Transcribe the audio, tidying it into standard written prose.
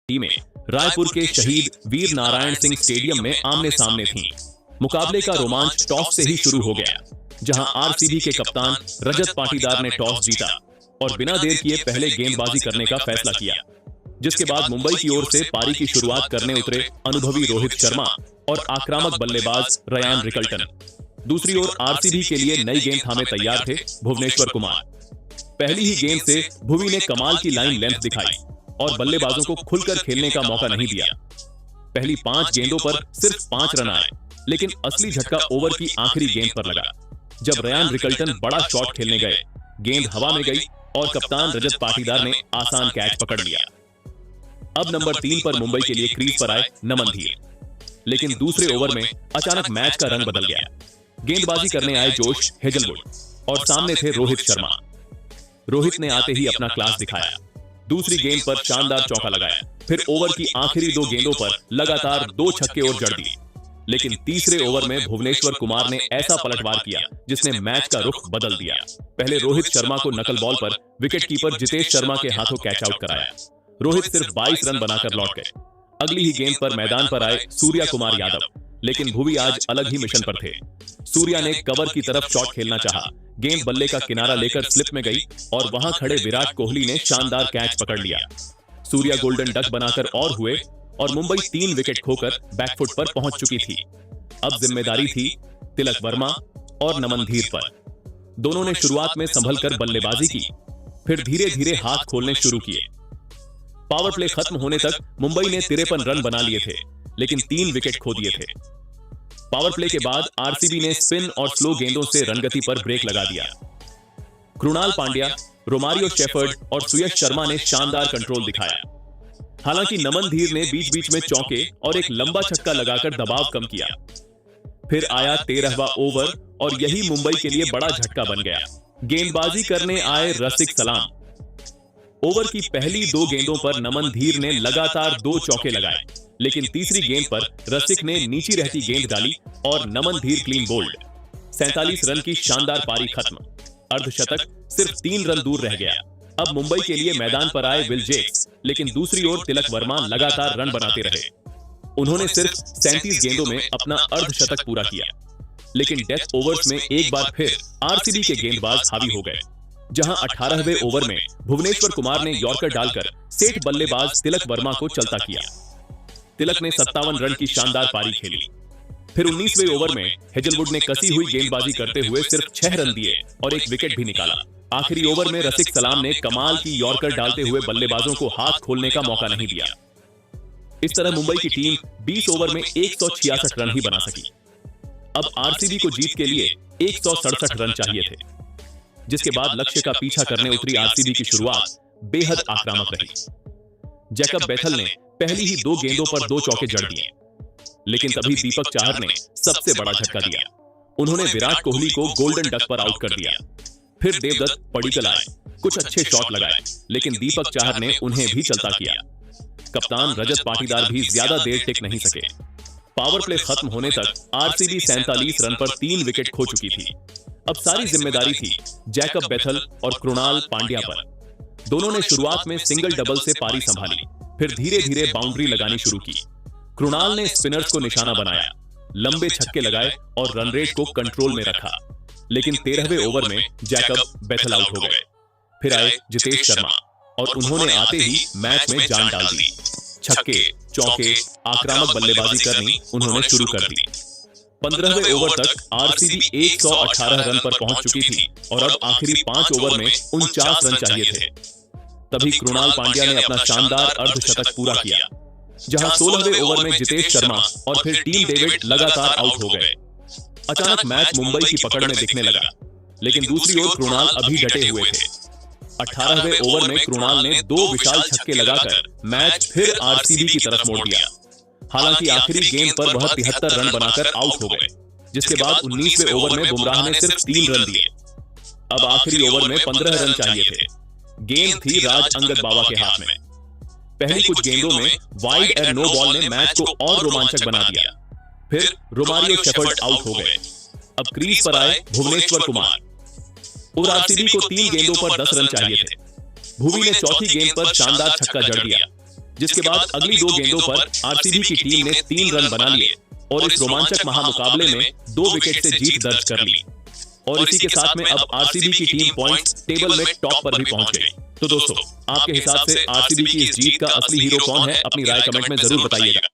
टीमें रायपुर के शहीद वीर नारायण सिंह स्टेडियम में आमने सामने थीं। मुकाबले का रोमांच टॉस से ही शुरू हो गया, जहां आरसीबी के कप्तान रजत पाटीदार ने टॉस जीता और बिना देर किए पहले गेंदबाजी करने का फैसला किया, जिसके बाद मुंबई की ओर से पारी की शुरुआत करने उतरे अनुभवी रोहित शर्मा और आक्रामक बल्लेबाज रयान रिकल्टन। दूसरी ओर आरसीबी के लिए नई गेंद थामे तैयार थे भुवनेश्वर कुमार। पहली ही गेंद से भुवी ने कमाल की लाइन लेंथ दिखाई और बल्लेबाजों को खुलकर खेलने का मौका नहीं दिया। पहली 5 गेंदों पर सिर्फ 5 रन आए, लेकिन असली झटका ओवर की आखिरी गेंद पर लगा, जब रयान रिकल्टन बड़ा शॉट खेलने गए। गेंद हवा में गई और कप्तान रजत पाटीदार ने आसान कैच पकड़ लिया। अब नंबर 3 पर मुंबई के लिए क्रीज पर आए नमन धीर, लेकिन दूसरे ओवर में अचानक मैच का रंग बदल गया। गेंदबाजी करने आए जोश हेजलवुड और सामने थे रोहित शर्मा। रोहित ने आते ही अपना क्लास दिखाया, दूसरी गेंद पर शानदार चौका लगाया, फिर ओवर की आखिरी 2 गेंदों पर लगातार 2 छक्के और जड़ दिए। लेकिन तीसरे ओवर में भुवनेश्वर कुमार ने ऐसा पलटवार किया जिसने मैच का रुख बदल दिया। पहले रोहित शर्मा को नकल बॉल पर विकेटकीपर जितेश शर्मा के हाथों कैच आउट कराया। रोहित सिर्फ 22 रन बनाकर लौट गए। अगली ही गेंद पर मैदान पर आए सूर्या कुमार यादव, लेकिन भुवी आज अलग ही मिशन पर थे। सूर्या ने कवर की तरफ शॉट खेलना चाहा, गेंद बल्ले का किनारा लेकर स्लिप में गई और वहां खड़े विराट कोहली ने शानदार कैच पकड़ लिया। सूर्या गोल्डन डक बनाकर और हुए और मुंबई 3 विकेट खोकर बैकफुट पर पहुंच चुकी थी। अब जिम्मेदारी थी तिलक वर्मा और नमन धीर पर। दोनों ने शुरुआत में संभलकर बल्लेबाजी की, फिर धीरे धीरे हाथ खोलने शुरू किए। पावर प्ले खत्म होने तक मुंबई ने 53 रन बना लिए थे, लेकिन 3 विकेट खो दिए थे। पावर प्ले के बाद आरसीबी ने स्पिन और स्लो गेंदों से रनगति पर ब्रेक लगा दिया। कृणाल पांड्या, रोमारियो शेफर्ड और सुयश शर्मा ने शानदार कंट्रोल दिखाया। हालांकि नमन धीर ने बीच बीच में चौके और एक लंबा छक्का लगाकर दबाव कम किया। फिर आया 13वां ओवर और यही मुंबई के लिए बड़ा झटका बन गया। गेंदबाजी करने आए रसिक सलाम। ओवर की पहली 2 गेंदों पर नमन धीर ने लगातार 2 चौके लगाए, लेकिन तीसरी गेंद पर रसिक ने नीची रहती गेंद डाली और नमन धीर क्लीन बोल्ड। 47 रन की शानदार पारी खत्म। अर्धशतक सिर्फ 3 रन दूर रह गया। अब मुंबई के लिए मैदान पर आए विल जेक्स, लेकिन दूसरी ओर तिलक वर्मा लगातार रन बनाते रहे। उन्होंने सिर्फ 37 गेंदों में अपना अर्धशतक पूरा किया, लेकिन डेथ ओवर्स में एक बार फिर आरसीबी के गेंदबाज हावी हो गए, जहां 18वें ओवर में भुवनेश्वर कुमार ने यॉर्कर डालकर सेठ बल्लेबाज तिलक वर्मा को चलता किया। तिलक ने 57 रन की शानदार पारी खेली। फिर 19वें ओवर में हेजलवुड ने कसी हुई गेंदबाजी करते हुए सिर्फ 6 रन दिए और 1 विकेट भी निकाला। आखिरी ओवर में रसिक सलाम ने कमाल की यॉर्कर डालते हुए बल्लेबाजों को हाथ खोलने का मौका नहीं दिया। इस तरह मुंबई की टीम 20 ओवर में 166 रन ही बना सकी। अब आरसीबी को जीत के लिए 167 रन चाहिए थे, जिसके बाद लक्ष्य का पीछा करने उतरी आरसीबी की शुरुआत बेहद आक्रामक रही। जैकब बेथल ने पहली ही 2 गेंदों पर 2 चौके जड़ दिए, लेकिन तभी दीपक चाहर ने सबसे बड़ा झटका दिया। उन्होंने विराट कोहली को गोल्डन डक पर आउट कर दिया। फिर देवदत्त पडिक्कल आए, कुछ अच्छे शॉट लगाए, लेकिन दीपक चाहर ने उन्हें भी चलता किया। कप्तान रजत पाटीदार भी ज्यादा देर टिक नहीं सके। पावर प्ले खत्म होने तक आरसीबी 47 रन पर 3 विकेट खो चुकी थी। अब सारी जिम्मेदारी थी जैकब बेथल और कृणाल पांड्या पर। दोनों ने शुरुआत में सिंगल डबल से पारी संभाली, फिर धीरे धीरे बाउंड्री लगानी शुरू की। कृणाल ने स्पिनर्स को निशाना बनाया, लंबे छक्के लगाए और रन रेट को कंट्रोल में रखा, लेकिन 13वें ओवर में जैकब बेथल आउट हो गए। फिर आए जितेश शर्मा और उन्होंने आते ही मैच में जान डाल दी। छक्के, चौके, आक्रामक बल्लेबाजी करनी उन्होंने शुरू कर दी। 15वें ओवर तक आरसीबी 118 रन पर पहुंच चुकी थी और अब आखिरी 5 ओवर में 49 रन चाहिए थे। तभी कृणाल पांड्या ने अपना शानदार अर्धशतक पूरा किया, जहां 16वें ओवर में जितेश शर्मा और फिर टीम डेविड लगातार आउट हो गए। अचानक मैच मुंबई की पकड़ में दिखने लगा, लेकिन दूसरी ओर कृणाल अभी डटे हुए थे। 18वें ओवर में कृणाल ने 2 विशाल छक्के लगाकर मैच फिर आरसीबी की तरफ मोड़ दिया। हालांकि आखिरी गेंद पर वह 73 रन बनाकर आउट हो गए, जिसके बाद 19वें ओवर में बुमराह ने सिर्फ 3 रन दिए। अब आखिरी ओवर में 15 रन चाहिए थे। गेंद थी राज अंगद बाबा के हाथ में। पहली कुछ गेंदों में वाइड एंड नो बॉल ने मैच को और रोमांचक बना दिया। फिर रोमारियो शेफर्ड आउट हो गए। अब क्रीज पर आए भुवनेश्वर कुमार और आरसीबी को 3 गेंदों पर 10 रन चाहिए थे। भुवी ने चौथी गेंद पर शानदार छक्का जड़ दिया। जिसके बाद अगली 2 गेंदों पर आरसीबी की टीम ने 3 रन बना लिए और इस रोमांचक महामुकाबले में 2 विकेट से जीत दर्ज कर ली। और इसी के साथ में अब आरसीबी की टीम पॉइंट्स टेबल में टॉप पर भी पहुंच गई। तो दोस्तों, आपके हिसाब से आरसीबी की इस जीत का असली हीरो कौन है? अपनी राय कमेंट में जरूर बताइएगा।